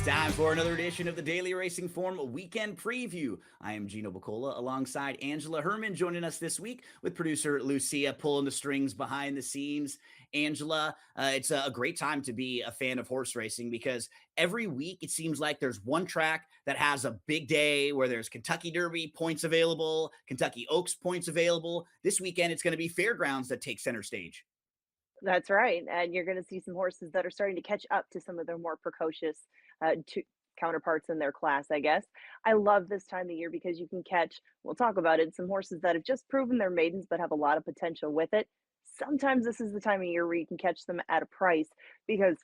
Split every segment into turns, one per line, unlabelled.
time for another edition of the Daily Racing Form Weekend Preview. I am Gino Buccola alongside Angela Hermann joining us this week with producer Lucia pulling the strings behind the scenes. Angela, it's a great time to be a fan of horse racing because every week it seems like there's one track that has a big day where there's Kentucky Derby points available, Kentucky Oaks points available. This weekend it's going to be Fairgrounds that takes center stage.
That's right, and you're gonna see some horses that are starting to catch up to some of their more precocious, to counterparts in their class, I guess. I love this time of year because you can catch we'll talk about it, some horses that have just proven they're maidens but have a lot of potential with it. Sometimes this is the time of year where you can catch them at a price because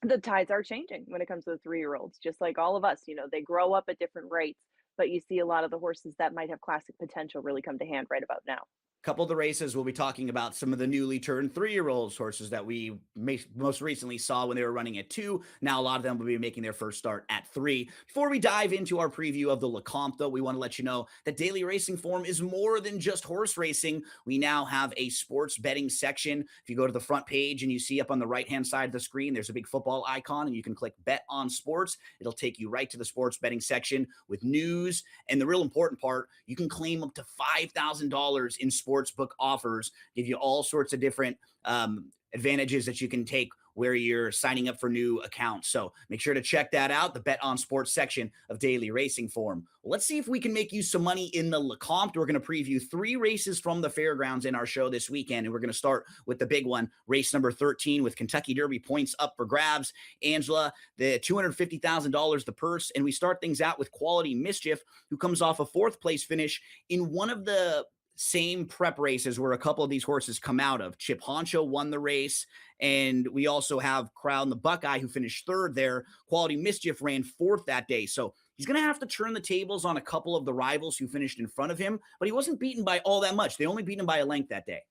the tides are changing when it comes to the three-year-olds, just like all of us, they grow up at different rates, but you see a lot of the horses that might have classic potential really come to hand right about now.
Couple of the races, we'll be talking about some of the newly turned 3-year-olds horses that we most recently saw when they were running at 2. Now a lot of them will be making their first start at 3. Before we dive into our preview of the Lecomte, though, we want to let you know that Daily Racing Form is more than just horse racing. We now have a sports betting section. If you go to the front page and you see up on the right-hand side of the screen, there's a big football icon, and you can click Bet on Sports. It'll take you right to the sports betting section with news. And the real important part, you can claim up to $5,000 in sportsbook offers, give you all sorts of different advantages that you can take where you're signing up for new accounts. So make sure to check that out, the Bet on Sports section of Daily Racing Form. Well, let's see if we can make you some money in the Lecomte. We're going to preview 3 races from the fairgrounds in our show this weekend, and we're going to start with the big one, race number 13 with Kentucky Derby points up for grabs. Angela, the $250,000 the purse, and we start things out with Quality Mischief, who comes off a 4th place finish in one of the same prep races where a couple of these horses come out of. Chip Honcho won the race, and we also have Crown the Buckeye, who finished 3rd there. Quality Mischief ran 4th that day, so he's going to have to turn the tables on a couple of the rivals who finished in front of him, but he wasn't beaten by all that much. They only beat him by a length that day.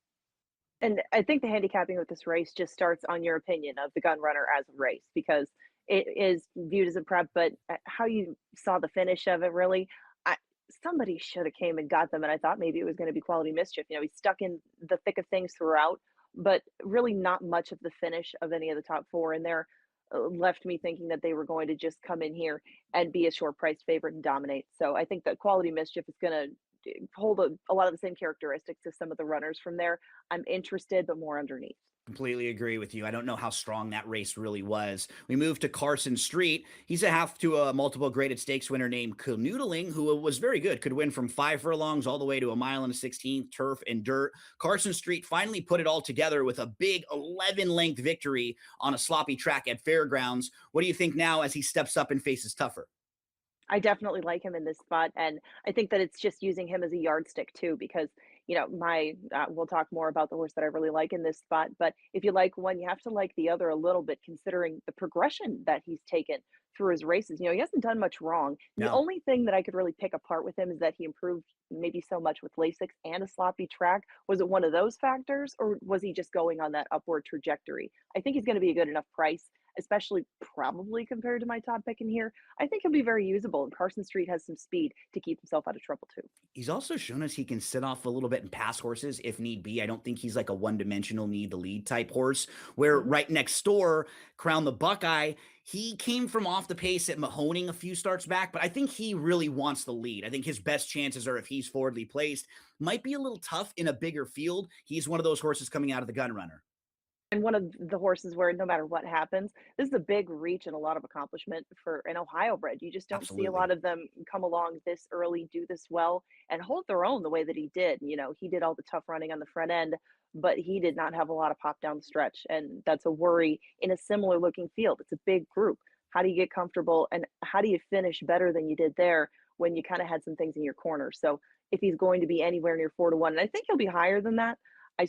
And I think the handicapping with this race just starts on your opinion of the gun runner as a race because it is viewed as a prep, but how you saw the finish of it really, somebody should have came and got them, and I thought maybe it was going to be Quality Mischief. He's stuck in the thick of things throughout, but really not much of the finish of any of the top 4 in there left me thinking that they were going to just come in here and be a short-priced favorite and dominate. So I think that Quality Mischief is going to hold a lot of the same characteristics of some of the runners from there. I'm interested, but more underneath.
Completely agree with you. I don't know how strong that race really was. We move to Carson Street. He's a half to a multiple graded stakes winner named Canoodling, who was very good. Could win from 5 furlongs all the way to a mile and a 16th, turf and dirt. Carson Street finally put it all together with a big 11-length victory on a sloppy track at Fairgrounds. What do you think now as he steps up and faces tougher?
I definitely like him in this spot, and I think that it's just using him as a yardstick too because, we'll talk more about the horse that I really like in this spot, but if you like one, you have to like the other a little bit considering the progression that he's taken through his races. He hasn't done much wrong. The
No.
only thing that I could really pick apart with him is that he improved maybe so much with Lasix and a sloppy track. Was it one of those factors, or was he just going on that upward trajectory? I think he's going to be a good enough price, especially probably compared to my top pick in here. I think he'll be very usable, and Carson Street has some speed to keep himself out of trouble too.
He's also shown us he can sit off a little bit and pass horses if need be. I don't think he's like a one-dimensional need the lead type horse, where right next door, Crown the Buckeye, he came from off the pace at Mahoning a few starts back, but I think he really wants the lead. I think his best chances are if he's forwardly placed. Might be a little tough in a bigger field. He's one of those horses coming out of the gun runner.
And one of the horses where no matter what happens, this is a big reach and a lot of accomplishment for an Ohio bred. You just don't see a
Absolutely.
lot of them come along this early, do this well, and hold their own the way that he did. He did all the tough running on the front end, but he did not have a lot of pop down the stretch. And that's a worry in a similar looking field. It's a big group. How do you get comfortable and how do you finish better than you did there when you kind of had some things in your corner? So if he's going to be anywhere near 4-1, and I think he'll be higher than that, I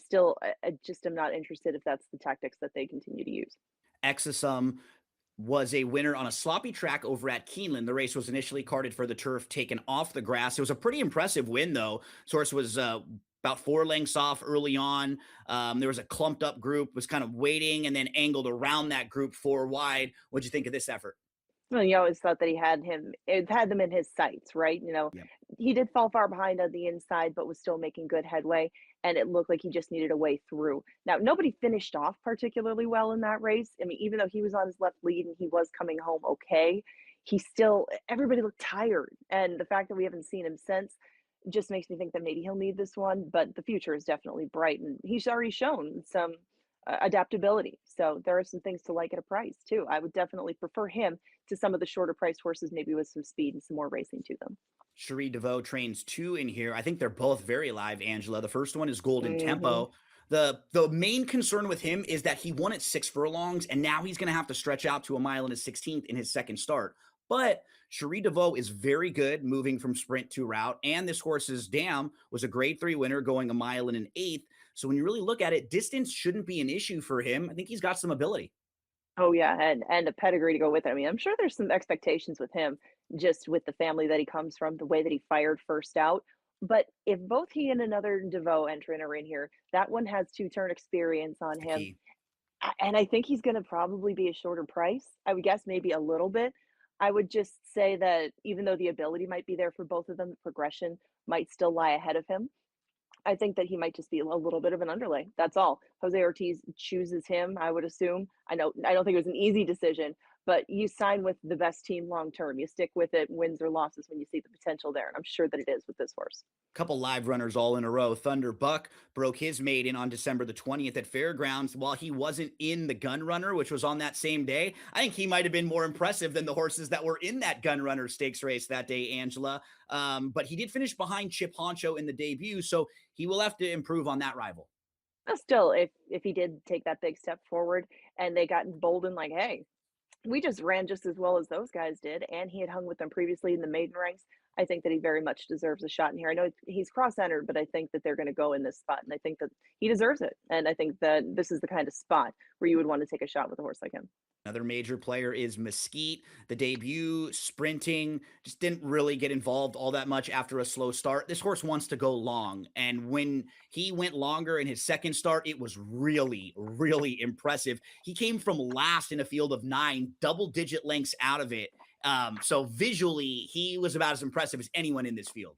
just am not interested if that's the tactics that they continue to use.
Exosum was a winner on a sloppy track over at Keeneland. The race was initially carted for the turf, taken off the grass. It was a pretty impressive win, though. Source was about 4 lengths off early on. There was a clumped up group, was kind of waiting, and then angled around that group 4 wide. What'd you think of this effort?
Well, you always thought that it had them in his sights, right?
Yeah.
He did fall far behind on the inside, but was still making good headway, and it looked like he just needed a way through. Now, nobody finished off particularly well in that race. I mean, even though he was on his left lead and he was coming home okay, everybody looked tired. And the fact that we haven't seen him since just makes me think that maybe he'll need this one, but the future is definitely bright, and he's already shown some adaptability. So there are some things to like at a price too. I would definitely prefer him to some of the shorter price horses, maybe with some speed and some more racing to them.
Cherie DeVoe trains two in here. I think they're both very live, Angela. The first one is Golden
Hmm.
Tempo. The main concern with him is that he won at 6 furlongs, and now he's going to have to stretch out to a mile and a 16th in his second start. But Cherie DeVoe is very good moving from sprint to route, and this horse's dam was a grade 3 winner going a mile and an eighth. So when you really look at it, distance shouldn't be an issue for him. I think he's got some ability.
Oh yeah, and a pedigree to go with it. I mean, I'm sure there's some expectations with him, just with the family that he comes from, the way that he fired first out. But if both he and another DeVoe entrant are in here, that one has two-turn experience
That's
on
the
him.
key.
And I think he's gonna probably be a shorter price. I would guess maybe a little bit. I would just say that even though the ability might be there for both of them, progression might still lie ahead of him. I think that he might just be a little bit of an underlay. That's all. Jose Ortiz chooses him, I would assume. I don't think it was an easy decision, but you sign with the best team long term. You stick with it, wins or losses when you see the potential there. And I'm sure that it is with this horse.
Couple live runners all in a row. Thunder Buck broke his maiden on December the 20th at Fairgrounds while he wasn't in the Gun Runner, which was on that same day. I think he might have been more impressive than the horses that were in that Gun Runner stakes race that day, Angela. But he did finish behind Chip Honcho in the debut, so he will have to improve on that rival.
But still, if he did take that big step forward and they got emboldened, like, hey, we just ran just as well as those guys did, and he had hung with them previously in the maiden ranks. I think that he very much deserves a shot in here. I know he's cross-entered, but I think that they're going to go in this spot, and I think that he deserves it. And I think that this is the kind of spot where you would want to take a shot with a horse like him.
Another major player is Mesquite. The debut, sprinting, just didn't really get involved all that much after a slow start. This horse wants to go long. And when he went longer in his second start, it was really, really impressive. He came from last in a field of 9, double-digit lengths out of it. So visually, he was about as impressive as anyone in this field.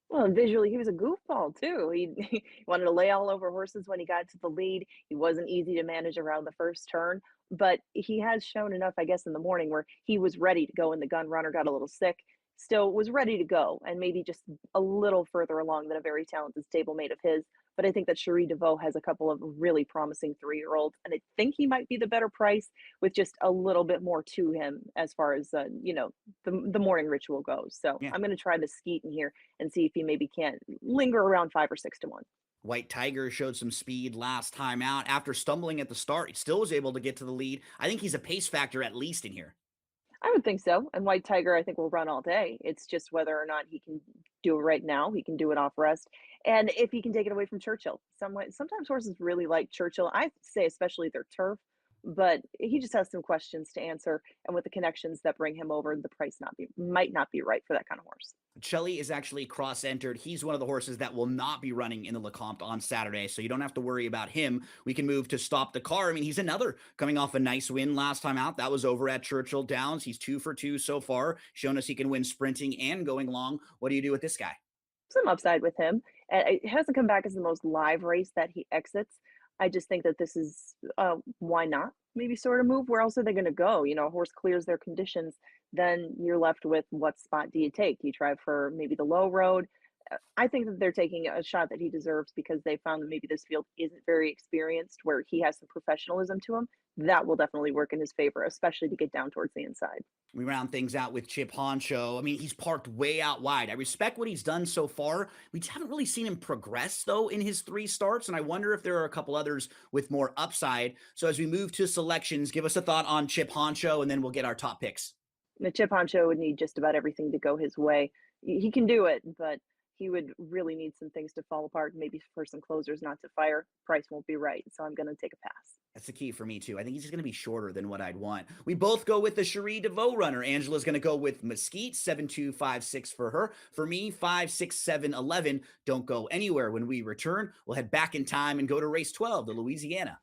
Well, and visually, he was a goofball too. He wanted to lay all over horses when he got to the lead. He wasn't easy to manage around the first turn, but he has shown enough, I guess, in the morning where he was ready to go and the gun runner got a little sick, still was ready to go and maybe just a little further along than a very talented stablemate of his. But I think that Cherie DeVoe has a couple of really promising 3-year-olds, and I think he might be the better price with just a little bit more to him as far as the morning ritual goes. So
Yeah.
I'm going to try the skeet in here and see if he maybe can't linger around 5 or 6 to 1.
White Tiger showed some speed last time out. After stumbling at the start, he still was able to get to the lead. I think he's a pace factor at least in here.
I would think so. And White Tiger, I think, will run all day. It's just whether or not he can do it right now. He can do it off rest. And if he can take it away from Churchill. Sometimes horses really like Churchill. I say especially their turf, but he just has some questions to answer. And with the connections that bring him over, the price might not be right for that kind of horse.
Chelly is actually cross-entered. He's one of the horses that will not be running in the Lecomte on Saturday, so you don't have to worry about him. We can move to Stop the Car. I mean, he's another coming off a nice win last time out. That was over at Churchill Downs. He's 2 for 2 so far, shown us he can win sprinting and going long. What do you do with this guy?
Some upside with him. It hasn't come back as the most live race that he exits. I just think that this is why not? Maybe sort of move. Where else are they going to go? A horse clears their conditions, then you're left with what spot do you take? Do you try for maybe the low road? I think that they're taking a shot that he deserves because they found that maybe this field isn't very experienced, where he has some professionalism to him. That will definitely work in his favor, especially to get down towards the inside.
We round things out with Chip Honcho. I mean, he's parked way out wide. I respect what he's done so far. We just haven't really seen him progress, though, in his 3 starts, and I wonder if there are a couple others with more upside. So as we move to selections, give us a thought on Chip Honcho, and then we'll get our top picks.
The Chip Honcho would need just about everything to go his way. He can do it, but he would really need some things to fall apart, maybe for some closers not to fire. Price won't be right, so I'm going to take a pass.
That's the key for me, too. I think he's just going to be shorter than what I'd want. We both go with the Cherie DeVoe runner. Angela's going to go with Mesquite, 7-2-5-6 for her. For me, 5-6-7-11. Don't go anywhere. When we return, we'll head back in time and go to race 12 to Louisiana.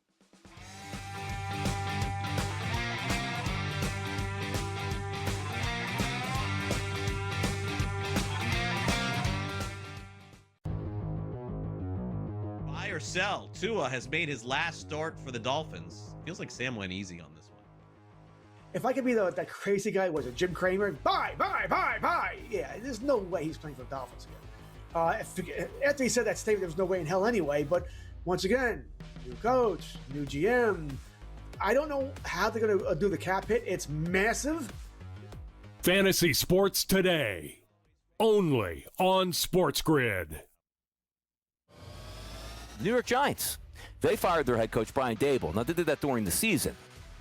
Buy or sell. Tua has made his last start for the Dolphins. Feels like Sam went easy on this one.
if I could be that crazy guy, was it Jim Cramer? Bye. Yeah, there's no way he's playing for the Dolphins again. After he said that statement, there was no way in hell anyway. But once again, new coach, new GM. I don't know how they're going to do the cap hit. It's massive.
Fantasy Sports Today, only on SportsGrid.
New York Giants, they fired their head coach Brian Daboll. Now, they did that during the season.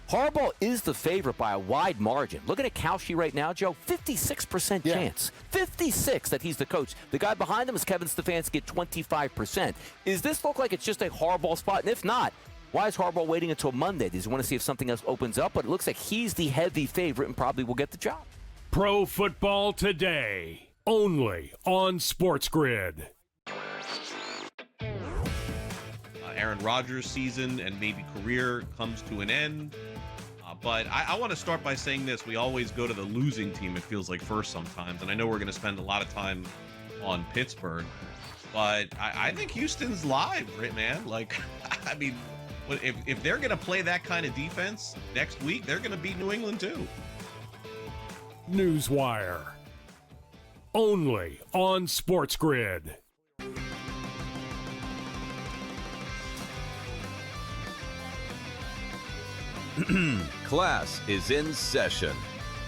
Harbaugh is the favorite by a wide margin. Looking at Kalshi right now, Joe, 56% chance. 56 that he's the coach. The guy behind him is Kevin Stefanski at 25%. Is this look like it's just a Harbaugh spot? And if not, why is Harbaugh waiting until Monday? Does he want to see if something else opens up? But it looks like he's the heavy favorite and probably will get the job.
Pro Football Today, only on SportsGrid.
Aaron Rodgers' season and maybe career comes to an end. But I want to start by saying this. We always go to the losing team, it feels like, first sometimes. And I know we're going to spend a lot of time on Pittsburgh. But I think Houston's live, right, man? Like, I mean, if they're going to play that kind of defense next week, they're going to beat New England too.
Newswire, only on SportsGrid.
Class is in session.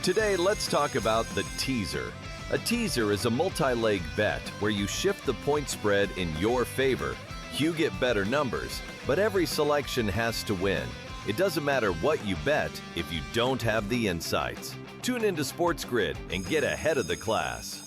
Today, let's talk about the teaser. A teaser is a multi-leg bet where you shift the point spread in your favor. You get better numbers, but every selection has to win. It doesn't matter what you bet if you don't have the insights. Tune into SportsGrid and get ahead of the class.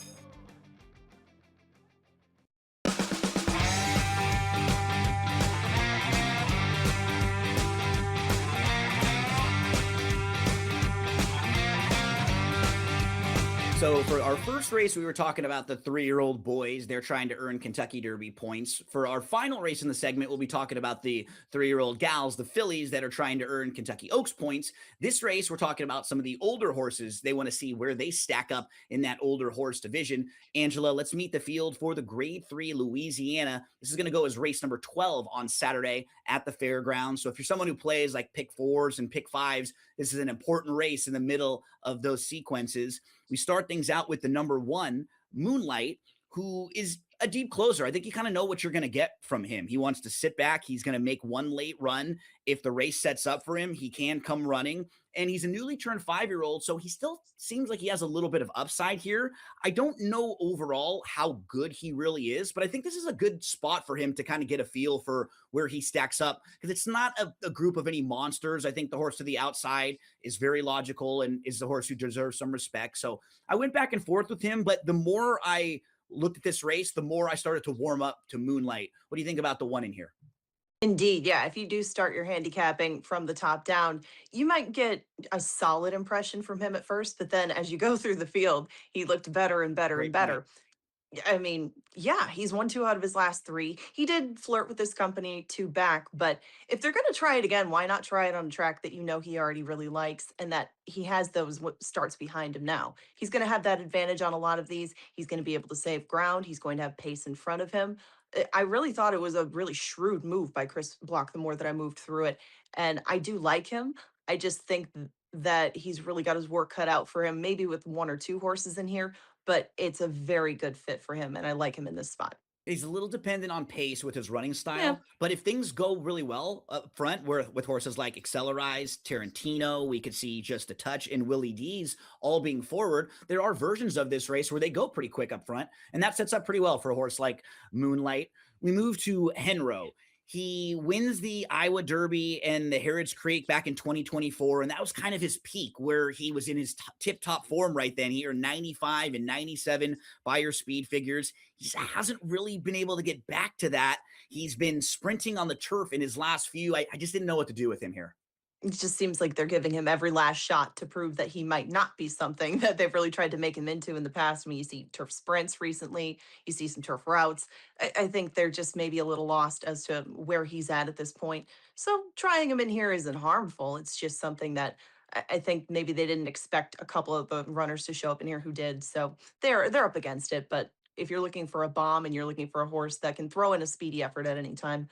So for our first race, we were talking about the 3-year-old boys. They're trying to earn Kentucky Derby points. For our final race in the segment, we'll be talking about the 3-year-old gals, the fillies, that are trying to earn Kentucky Oaks points. This race, we're talking about some of the older horses. They want to see where they stack up in that older horse division. Angela, let's meet the field for the Grade 3 Louisiana. This is going to go as race number 12 on Saturday at the fairgrounds. So if you're someone who plays like pick 4s and pick 5s, this is an important race in the middle of those sequences. We start things out with the number 1, Moonlight, who is a deep closer. I think you kind of know what you're going to get from him. He wants to sit back. He's going to make one late run. If the race sets up for him, he can come running. And he's a newly turned 5-year-old, so he still seems like he has a little bit of upside here. I don't know overall how good he really is, but I think this is a good spot for him to kind of get a feel for where he stacks up, because it's not a group of any monsters. I think the horse to the outside is very logical and is the horse who deserves some respect. So I went back and forth with him, but the more I looked at this race, the more I started to warm up to Moonlight. What do you think about the 1 in here?
Indeed, yeah. If you do start your handicapping from the top down, you might get a solid impression from him at first, but then as you go through the field, he looked better and better and
Great point.
better. I mean, yeah, he's won 2 out of his last 3. He did flirt with this company 2 back, but if they're going to try it again, why not try it on a track that you know he already really likes and that he has those starts behind him now? He's going to have that advantage on a lot of these. He's going to be able to save ground. He's going to have pace in front of him. I really thought it was a really shrewd move by Chris Block the more that I moved through it. And I do like him. I just think that he's really got his work cut out for him, maybe with 1 or 2 horses in here, but it's a very good fit for him, and I like him in this spot.
He's a little dependent on pace with his running style,
Yeah.
but if things go really well up front, where with horses like Accelerize, Tarantino, we could see just a touch, and Willie D's all being forward, there are versions of this race where they go pretty quick up front, and that sets up pretty well for a horse like Moonlight. We move to Henro. He wins the Iowa Derby and the Harrods Creek back in 2024, and that was kind of his peak where he was in his tip-top form right then. He earned 95 and 97 by your speed figures. He hasn't really been able to get back to that. He's been sprinting on the turf in his last few. I just didn't know what to do with him here.
It just seems like they're giving him every last shot to prove that he might not be something that they've really tried to make him into in the past. I mean, you see turf sprints recently, you see some turf routes. I think they're just maybe a little lost as to where he's at this point. So trying him in here isn't harmful. It's just something that I think maybe they didn't expect a couple of the runners to show up in here who did. So they're up against it. But if you're looking for a bomb and you're looking for a horse that can throw in a speedy effort at any time,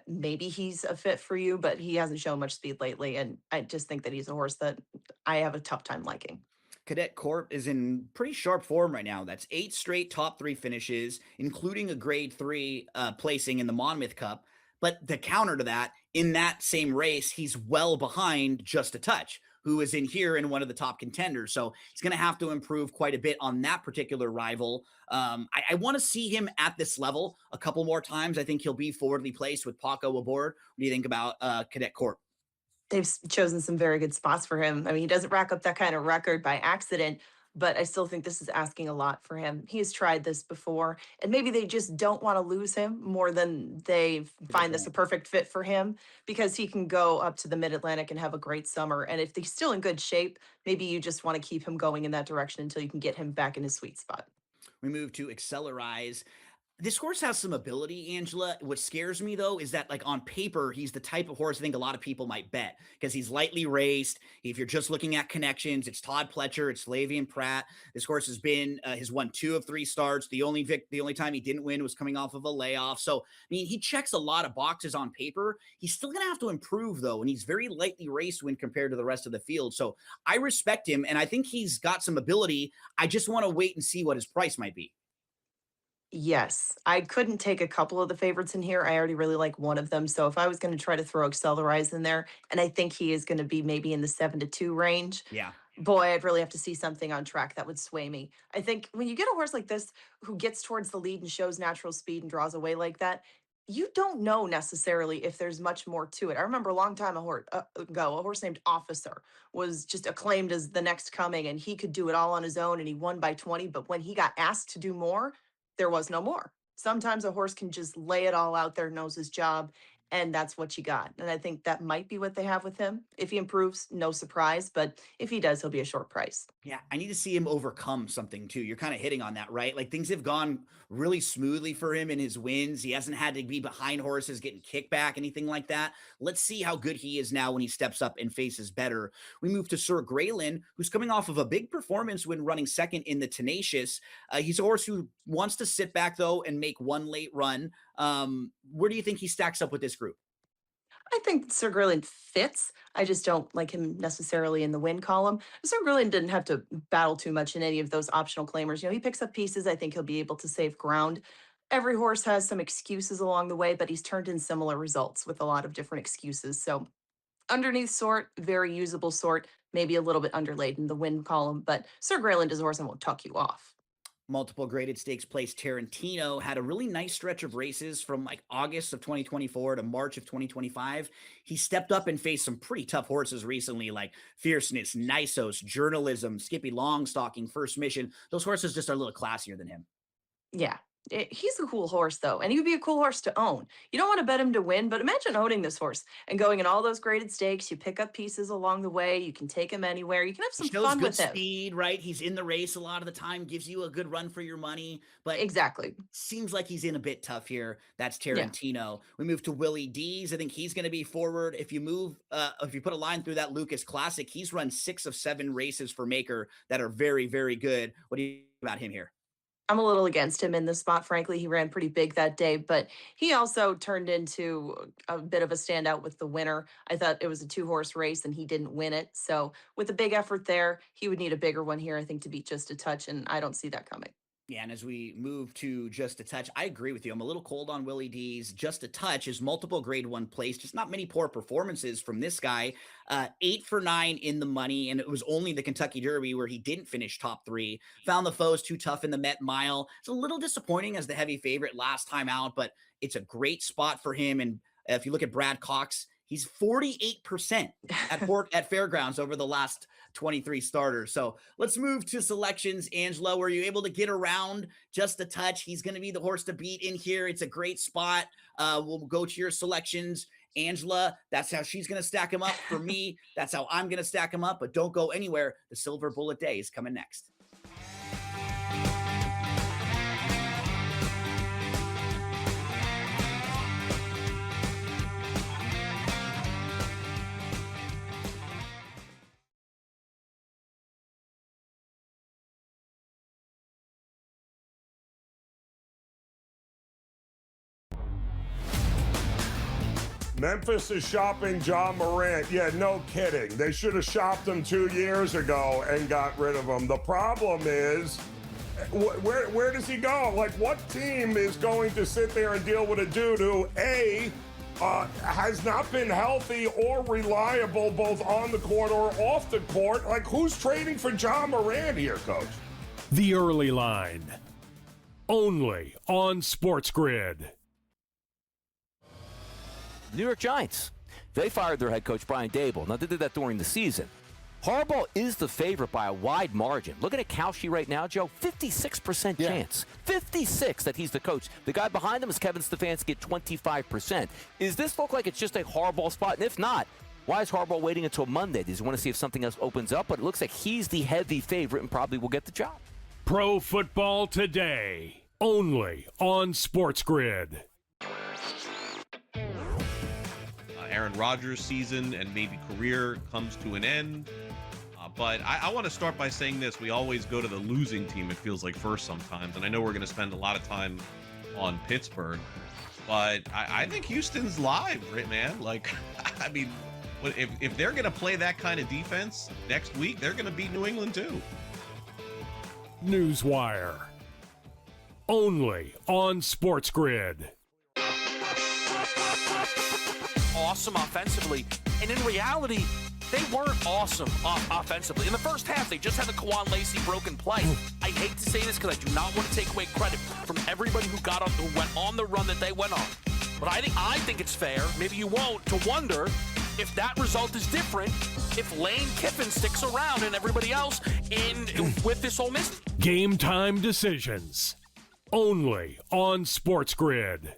Maybe he's a fit for you, but he hasn't shown much speed lately. And I just think that he's a horse that I have a tough time liking.
Cadet Corp is in pretty sharp form right now. That's 8 straight top 3 finishes, including a grade 3 placing in the Monmouth Cup. But the counter to that, in that same race, he's well behind Just a Touch, who is in here in one of the top contenders. So he's going to have to improve quite a bit on that particular rival. I want to see him at this level a couple more times. I think he'll be forwardly placed with Paco aboard. What do you think about Cadet Corp?
They've chosen some very good spots for him. I mean, he doesn't rack up that kind of record by accident, but I still think this is asking a lot for him. He has tried this before, and maybe they just don't want to lose him more than they find this a perfect fit for him, because he can go up to the Mid-Atlantic and have a great summer. And if he's still in good shape, maybe you just want to keep him going in that direction until you can get him back in his sweet spot.
We move to Accelerize. This horse has some ability, Angela. What scares me, though, is that, like, on paper, he's the type of horse I think a lot of people might bet because he's lightly raced. If you're just looking at connections, it's Todd Pletcher, it's Flavian Pratt. This horse has won 2 of 3 starts. The only time he didn't win was coming off of a layoff. So, I mean, he checks a lot of boxes on paper. He's still going to have to improve, though, and he's very lightly raced when compared to the rest of the field. So I respect him, and I think he's got some ability. I just want to wait and see what his price might be.
Yes, I couldn't take a couple of the favorites in here. I already really like one of them. So if I was going to try to throw Accelerize in there, and I think he is going to be maybe in the 7-2 range,
Yeah.
boy, I'd really have to see something on track that would sway me. I think when you get a horse like this who gets towards the lead and shows natural speed and draws away like that, you don't know necessarily if there's much more to it. I remember a long time ago, a horse named Officer was just acclaimed as the next coming, and he could do it all on his own, and he won by 20. But when he got asked to do more, there was no more. Sometimes a horse can just lay it all out there, knows his job, and that's what you got. And I think that might be what they have with him. If he improves, no surprise, but if he does, he'll be a short price.
Yeah, I need to see him overcome something too. You're kind of hitting on that, right? Like things have gone really smoothly for him in his wins. He hasn't had to be behind horses, getting kickback, anything like that. Let's see how good he is now when he steps up and faces better. We move to Sir Graylin, who's coming off of a big performance when running second in the Tenacious. He's a horse who wants to sit back though and make one late run. Where do you think he stacks up with this group?
I think Sir Grillian fits. I just don't like him necessarily in the win column. Sir Grillian didn't have to battle too much in any of those optional claimers. You know, he picks up pieces. I think he'll be able to save ground. Every horse has some excuses along the way, but he's turned in similar results with a lot of different excuses. So underneath sort, very usable sort, maybe a little bit underlaid in the win column, but Sir Grayland is a horse that won't tuck you off.
Multiple graded stakes place Tarantino had a really nice stretch of races from like August of 2024 to March of 2025. He stepped up and faced some pretty tough horses recently, like Fierceness, Nisos, Journalism, Skippy Longstocking, First Mission. Those horses just are a little classier than him.
Yeah. He's a cool horse, though, and he would be a cool horse to own. You don't want to bet him to win, but imagine owning this horse and going in all those graded stakes. You pick up pieces along the way. You can take him anywhere. You can have some
He shows
fun
good
with him.
speed, right? He's in the race a lot of the time, gives you a good run for your money, but
Exactly.
seems like he's in a bit tough here. That's
Yeah.
Tarantino. We move to Willie D's. I think he's going to be forward. If you put a line through that Lucas Classic, he's run 6 of 7 races for Maker that are very, very good. What do you think about him here?
I'm a little against him in this spot. Frankly, he ran pretty big that day, but he also turned into a bit of a standout with the winner. I thought it was a 2-horse race and he didn't win it. So with a big effort there, he would need a bigger one here, I think, to beat Just a Touch, and I don't see that coming.
Yeah, and as we move to Just a Touch, I agree with you. I'm a little cold on Willie D's. Just a Touch is multiple grade 1 place, just not many poor performances from this guy. 8 for 9 in the money, and it was only the Kentucky Derby where he didn't finish top 3. Found the foes too tough in the Met Mile. It's a little disappointing as the heavy favorite last time out, but it's a great spot for him. And if you look at Brad Cox, he's 48% at Fairgrounds over the last 23 starters. So let's move to selections. Angela, were you able to get around Just a Touch? He's going to be the horse to beat in here. It's a great spot. We'll go to your selections. Angela, that's how she's going to stack him up. For me, that's how I'm going to stack him up. But don't go anywhere. The Silverbulletday is coming next.
Memphis is shopping John Morant. Yeah, no kidding. They should have shopped him 2 years ago and got rid of him. The problem is, where does he go? Like, what team is going to sit there and deal with a dude who, A, has not been healthy or reliable both on the court or off the court? Like, who's trading for John Morant here, Coach?
The Early Line. Only on SportsGrid.
New York Giants. They fired their head coach, Brian Dable. Now, they did that during the season. Harbaugh is the favorite by a wide margin. Looking at Kalshi right now, Joe, 56% chance. 56 that he's the coach. The guy behind him is Kevin Stefanski at 25%. Is this look like it's just a Harbaugh spot? And if not, why is Harbaugh waiting until Monday? Does he want to see if something else opens up? But it looks like he's the heavy favorite and probably will get the job.
Pro Football Today. Only on SportsGrid.
Aaron Rodgers' season and maybe career comes to an end. But I want to start by saying this. We always go to the losing team, it feels like, first sometimes. And I know we're going to spend a lot of time on Pittsburgh. But I think Houston's live, right, man? Like, I mean, if they're going to play that kind of defense next week, they're going to beat New England too.
Newswire. Only on SportsGrid.
Awesome offensively, and in reality, they weren't awesome offensively. In the first half, they just had the Kwan Lacey broken play. I hate to say this because I do not want to take away credit from everybody who went on the run that they went on. But I think it's fair, maybe you won't, to wonder if that result is different if Lane Kiffin sticks around and everybody else with this Ole Miss.
Game time decisions. Only on SportsGrid.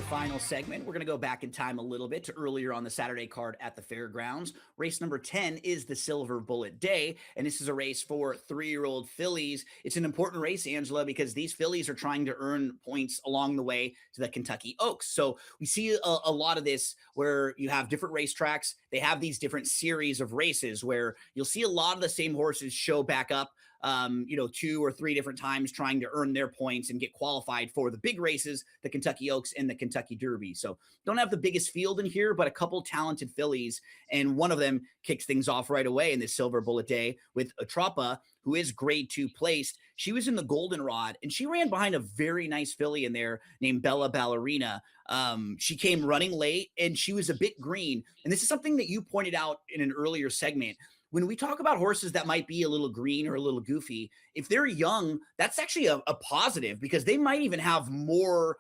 Final segment, we're going to go back in time a little bit to earlier on the Saturday card at the fairgrounds. Race number 10 is the Silverbulletday, and this is a race for 3-year-old fillies. It's an important race, Angela, because these fillies are trying to earn points along the way to the Kentucky Oaks. So we see a lot of this where you have different racetracks. They have these different series of races where you'll see a lot of the same horses show back up 2 or 3 different times trying to earn their points and get qualified for the big races, the Kentucky Oaks and the Kentucky Derby. So don't have the biggest field in here, but a couple talented fillies. And one of them kicks things off right away in this Silverbulletday with Atrapa, who is grade 2 placed. She was in the Goldenrod and she ran behind a very nice filly in there named Bella Ballerina. She came running late and she was a bit green. And this is something that you pointed out in an earlier segment. When we talk about horses that might be a little green or a little goofy, if they're young, that's actually a positive because they might even have more,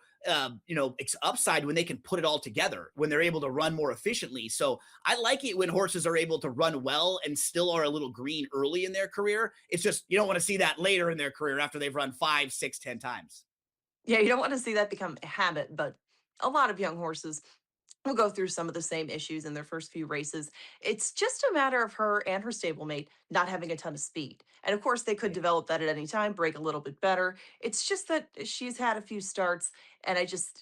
upside when they can put it all together, when they're able to run more efficiently. So I like it when horses are able to run well and still are a little green early in their career. It's just, you don't want to see that later in their career after they've run 5, 6, 10 times.
Yeah, you don't want to see that become a habit, but a lot of young horses will go through some of the same issues in their first few races. It's just a matter of her and her stablemate not having a ton of speed. And of course, they could develop that at any time, break a little bit better. It's just that she's had a few starts, and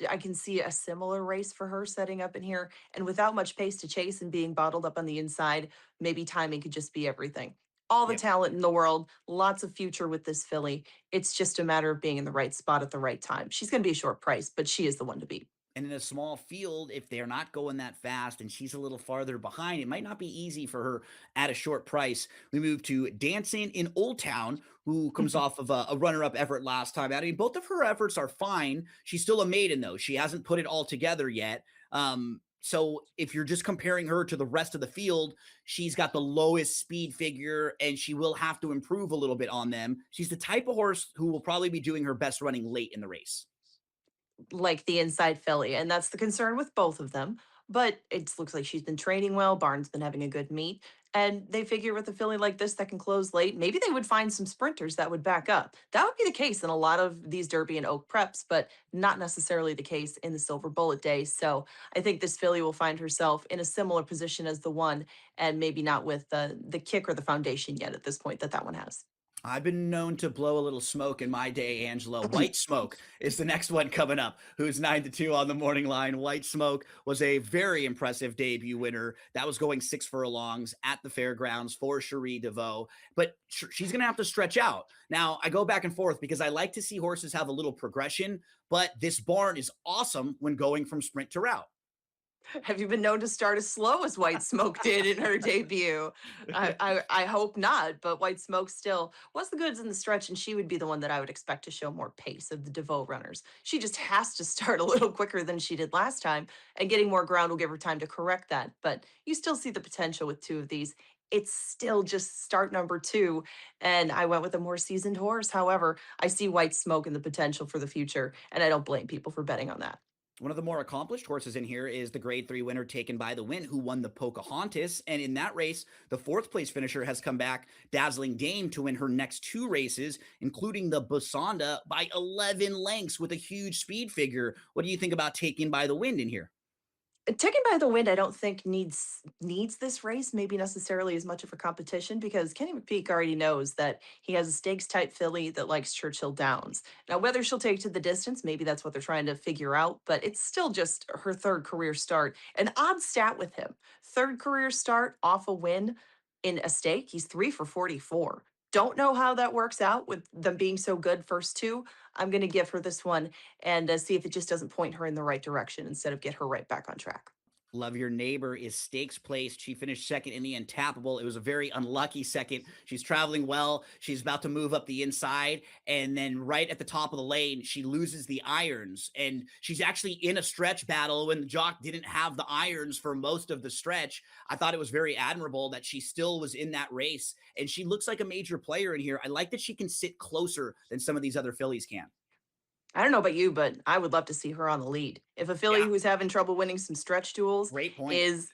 I can see a similar race for her setting up in here. And without much pace to chase and being bottled up on the inside, maybe timing could just be everything. All the talent in the world, lots of future with this filly. It's just a matter of being in the right spot at the right time. She's going to be a short price, but she is the one to beat.
And in a small field, if they're not going that fast and she's a little farther behind, it might not be easy for her at a short price. We move to Dancing in Old Town, who comes off of a runner-up effort last time out. I mean, both of her efforts are fine. She's still a maiden, though. She hasn't put it all together yet. So if you're just comparing her to the rest of the field, she's got the lowest speed figure, and she will have to improve a little bit on them. She's the type of horse who will probably be doing her best running late in the race.
Like the inside filly, and that's the concern with both of them. But it looks like she's been training well. Barnes been having a good meet, and they figure with a filly like this that can close late, maybe they would find some sprinters that would back up. That would be the case in a lot of these Derby and Oak preps, but not necessarily the case in the Silverbulletday. So I think this filly will find herself in a similar position as the one, and maybe not with the kick or the foundation yet at this point that one has.
I've been known to blow a little smoke in my day, Angela. White Smoke is the next one coming up, who's 9-2 on the morning line. White Smoke was a very impressive debut winner. That was going 6 furlongs at the fairgrounds for Cherie DeVoe. But she's going to have to stretch out. Now, I go back and forth because I like to see horses have a little progression, but this barn is awesome when going from sprint to route.
Have you been known to start as slow as White Smoke did in her debut? I hope not, but White Smoke still was the goods in the stretch, and she would be the one that I would expect to show more pace of the DeVoe runners. She just has to start a little quicker than she did last time, and getting more ground will give her time to correct that. But you still see the potential with 2 of these. It's still just start number 2, and I went with a more seasoned horse. However, I see White Smoke and the potential for the future, and I don't blame people for betting on that.
One of the more accomplished horses in here is the Grade 3 winner Taken by the Wind, who won the Pocahontas. And in that race, the 4th place finisher has come back, Dazzling Dame, to win her next 2 races, including the Busanda, by 11 lengths with a huge speed figure. What do you think about Taken by the Wind in here?
Taken by the Wind, I don't think needs this race, maybe necessarily as much of a competition, because Kenny McPeak already knows that he has a stakes type filly that likes Churchill Downs. Now, whether she'll take to the distance, maybe that's what they're trying to figure out, but it's still just her 3rd career start. An odd stat with him: 3rd career start off a win in a stake. He's 3 for 44. Don't know how that works out with them being so good first 2. I'm going to give her this one and see if it just doesn't point her in the right direction instead of get her right back on track.
Love Your Neighbor is stakes placed. She finished 2nd in the Untappable. It was a very unlucky 2nd. She's traveling well. She's about to move up the inside. And then right at the top of the lane, she loses the irons. And she's actually in a stretch battle when the jock didn't have the irons for most of the stretch. I thought it was very admirable that she still was in that race. And she looks like a major player in here. I like that she can sit closer than some of these other fillies can.
I don't know about you, but I would love to see her on the lead. If a filly who's having trouble winning some stretch duels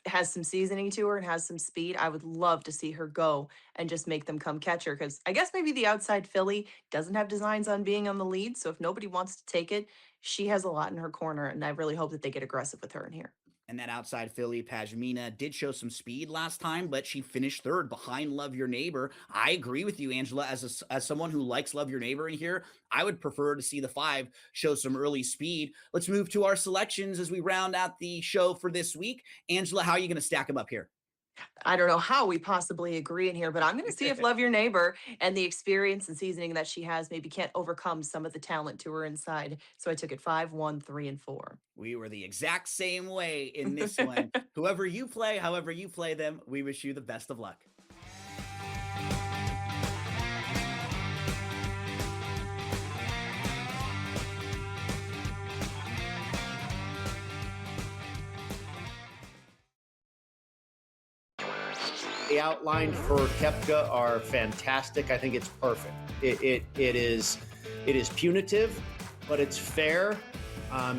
has some seasoning to her and has some speed, I would love to see her go and just make them come catch her. Because I guess maybe the outside filly doesn't have designs on being on the lead. So if nobody wants to take it, she has a lot in her corner. And I really hope that they get aggressive with her in here.
And that outside filly, Pashmina, did show some speed last time, but she finished 3rd behind Love Your Neighbor. I agree with you, Angela. As someone who likes Love Your Neighbor in here, I would prefer to see the 5 show some early speed. Let's move to our selections as we round out the show for this week. Angela, how are you going to stack them up here?
I don't know how we possibly agree in here, but I'm going to see if Love Your Neighbor and the experience and seasoning that she has maybe can't overcome some of the talent to her inside. So I took it 5, 1, 3, and 4.
We were the exact same way in this one. Whoever you play, however you play them, we wish you the best of luck.
The outline for Koepka are fantastic. I think it's perfect. It is punitive, but it's fair.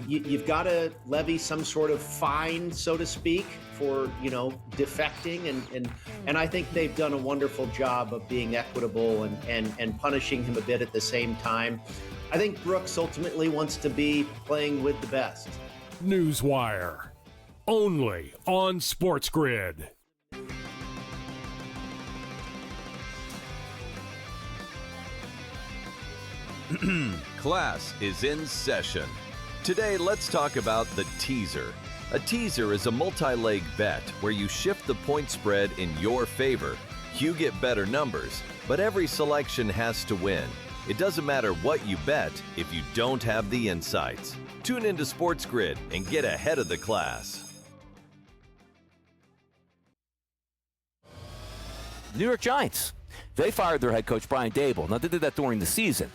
You've got to levy some sort of fine, so to speak, for defecting, and I think they've done a wonderful job of being equitable and punishing him a bit at the same time. I think Brooks ultimately wants to be playing with the best.
Newswire, only on SportsGrid.
Class is in session. Today, let's talk about the teaser. A teaser is a multi-leg bet where you shift the point spread in your favor. You get better numbers, but every selection has to win. It doesn't matter what you bet if you don't have the insights. Tune into SportsGrid and get ahead of the class.
New York Giants. They fired their head coach, Brian Dable. Now, they did that during the season.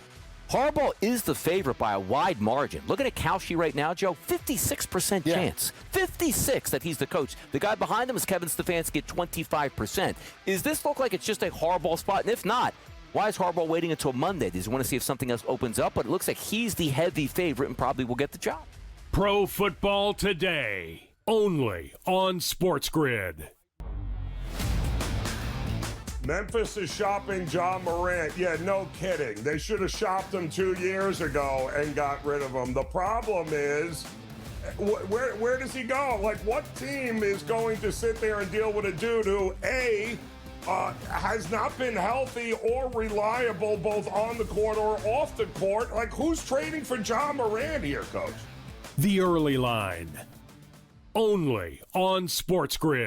Harbaugh is the favorite by a wide margin. Looking at Kalshi right now, Joe, 56% chance. 56 that he's the coach. The guy behind him is Kevin Stefanski at 25%. Is this look like it's just a Harbaugh spot? And if not, why is Harbaugh waiting until Monday? Does he want to see if something else opens up? But it looks like he's the heavy favorite and probably will get the job.
Pro Football Today, only on SportsGrid.
Memphis is shopping John Morant. Yeah, no kidding. They should have shopped him 2 years ago and got rid of him. The problem is, where does he go? Like, what team is going to sit there and deal with a dude who, A, has not been healthy or reliable both on the court or off the court. Like, who's trading for John Morant here, Coach?
The Early Line. Only on SportsGrid.